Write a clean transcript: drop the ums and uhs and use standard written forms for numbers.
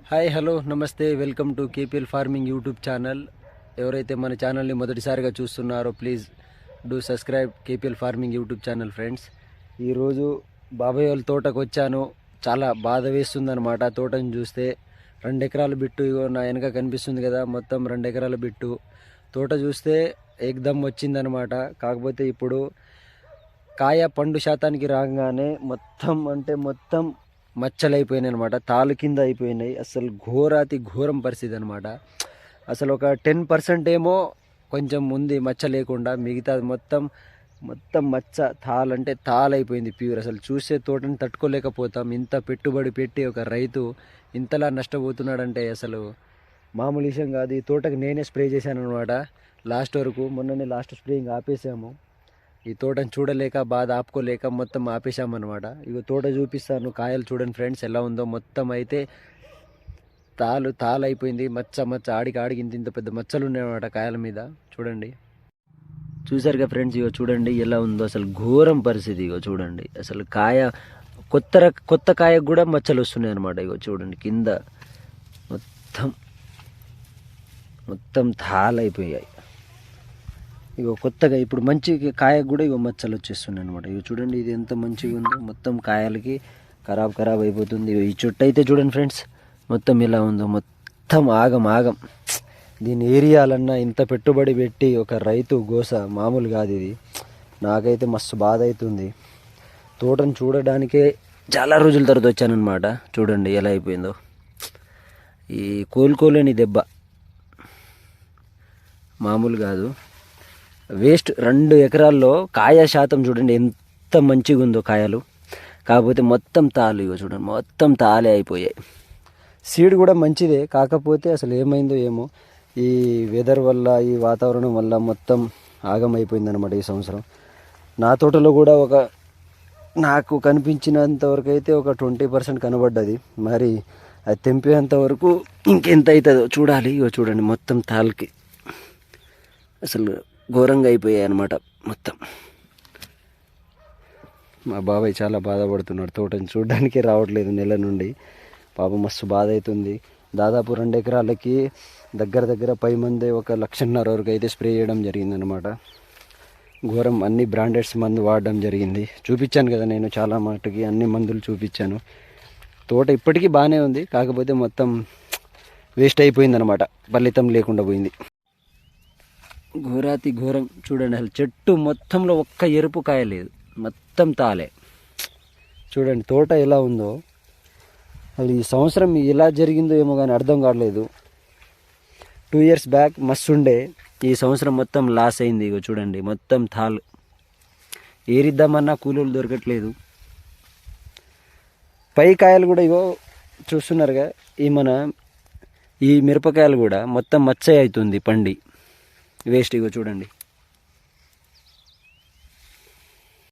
Hi hello నమస్తే welcome to KPL farming YouTube channel. ఎవరైతే మన ఛానల్ని మొదటిసారిగా చూస్తున్నారో please do subscribe KPL farming YouTube channel friends. ఈరోజు బాబాయ్ వాళ్ళ తోటకు వచ్చాను. చాలా బాధ వేస్తుందన్నమాట తోటను చూస్తే. 2 ఎకరాల బిట్టు ఇగో నా వెనక కనిపిస్తుంది కదా, మొత్తం 2 ఎకరాల బిట్టు. తోట చూస్తే ఏకదమ్ వచ్చిందనమాట. కాకపోతే ఇప్పుడు కాయ పండు శాతానికి రాగానే మొత్తం మచ్చలైపోయినాయి అనమాట. తాలు కింద అయిపోయినాయి. అసలు ఘోరాతి ఘోరం పరిస్థితి అనమాట. అసలు ఒక 10% ఏమో కొంచెం ఉంది మచ్చ లేకుండా, మిగతా మొత్తం మచ్చ తాలంటే తాలైపోయింది ప్యూర్. అసలు చూసే తోటని తట్టుకోలేకపోతాం. ఇంత పెట్టుబడి పెట్టి ఒక రైతు ఇంతలా నష్టపోతున్నాడంటే అసలు మామూలు విషయం కాదు. ఈ తోటకి నేనే స్ప్రే చేశాను అనమాట లాస్ట్ వరకు. మొన్ననే లాస్ట్ స్ప్రేయింగ్ ఆపేసాము. ఈ తోటను చూడలేక బాధ ఆపుకోలేక మొత్తం ఆపేసామన్నమాట. ఇక తోట చూపిస్తాను, కాయలు చూడండి ఫ్రెండ్స్ ఎలా ఉందో. మొత్తం అయితే తాలు అయిపోయింది. మచ్చ ఆడికి ఇంత పెద్ద మచ్చలు ఉన్నాయన్నమాట కాయల మీద. చూడండి, చూసారుగా ఫ్రెండ్స్. ఇగో చూడండి ఎలా ఉందో. అసలు ఘోరం పరిస్థితి. ఇగో చూడండి, అసలు కాయ కొత్త కాయకు కూడా మచ్చలు వస్తున్నాయి అనమాట. ఇగో చూడండి కింద మొత్తం తాలైపోయాయి. ఇగో కొత్తగా ఇప్పుడు మంచి కాయకు కూడా ఇగో మచ్చలు వచ్చేస్తున్నాయి అనమాట. ఇగో చూడండి ఇది ఎంత మంచిగా ఉందో. మొత్తం కాయలకి ఖరాబ్ అయిపోతుంది. ఈ చుట్టు అయితే చూడండి ఫ్రెండ్స్ మొత్తం ఎలా ఉందో. మొత్తం ఆగం. దీన్ని ఏరియాలన్నా ఇంత పెట్టుబడి పెట్టి ఒక రైతు గోస మామూలు కాదు ఇది. నాకైతే మస్తు బాధ అవుతుంది. తోటను చూడడానికే చాలా రోజుల తర్వాత వచ్చానమాట. చూడండి ఎలా అయిపోయిందో. ఈ కోలుకోలేని దెబ్బ మామూలు కాదు. వేస్ట్ 2 ఎకరాల్లో కాయ శాతం చూడండి ఎంత మంచిగా ఉందో కాయలు. కాకపోతే మొత్తం తాలు. ఇగో చూడండి మొత్తం తాలే అయిపోయాయి. సీడ్ కూడా మంచిదే, కాకపోతే అసలు ఏమైందో ఏమో ఈ వెదర్ వల్ల, ఈ వాతావరణం వల్ల మొత్తం ఆగమైపోయింది అనమాట ఈ సంవత్సరం. నా తోటలో కూడా నాకు కనిపించినంత వరకు అయితే ఒక 20% కనబడ్డది. మరి అది తెంపేంత వరకు ఇంకెంత అవుతుందో చూడాలి. ఇగో చూడండి మొత్తం తాళ్ళకి అసలు ఘోరంగా అయిపోయాయి అన్నమాట మొత్తం. మా బాబాయ్ చాలా బాధపడుతున్నాడు. తోటని చూడడానికి రావట్లేదు నెల నుండి. పాపం మస్తు బాధ అవుతుంది. దాదాపు 2 ఎకరాలకి దగ్గర పై మందే 1,50,000 వరకు అయితే స్ప్రే చేయడం జరిగిందనమాట. ఘోరం. అన్ని బ్రాండెడ్స్ మందు వాడడం జరిగింది. చూపించాను కదా నేను, చాలా మటుకి అన్ని మందులు చూపించాను. తోట ఇప్పటికీ బాగానే ఉంది, కాకపోతే మొత్తం వేస్ట్ అయిపోయిందనమాట. ఫలితం లేకుండా పోయింది. ఘోరాతి ఘోరం. చూడండి అసలు చెట్టు మొత్తంలో ఒక్క ఎరుపు కాయ లేదు, మొత్తం తాలే. చూడండి తోట ఎలా ఉందో. అసలు ఈ సంవత్సరం ఎలా జరిగిందో ఏమో కానీ అర్థం కావట్లేదు. 2 years బ్యాక్ మస్తు ఉండే, ఈ సంవత్సరం మొత్తం లాస్ అయింది. ఇగో చూడండి మొత్తం తాలు. ఏరిద్దామన్నా కూలీలు దొరకట్లేదు. పై కాయలు కూడా ఇగో చూస్తున్నారుగా. ఈ మిరపకాయలు కూడా మొత్తం మచ్చ అవుతుంది పండి. వేస్ట్. ఇగో చూడండి.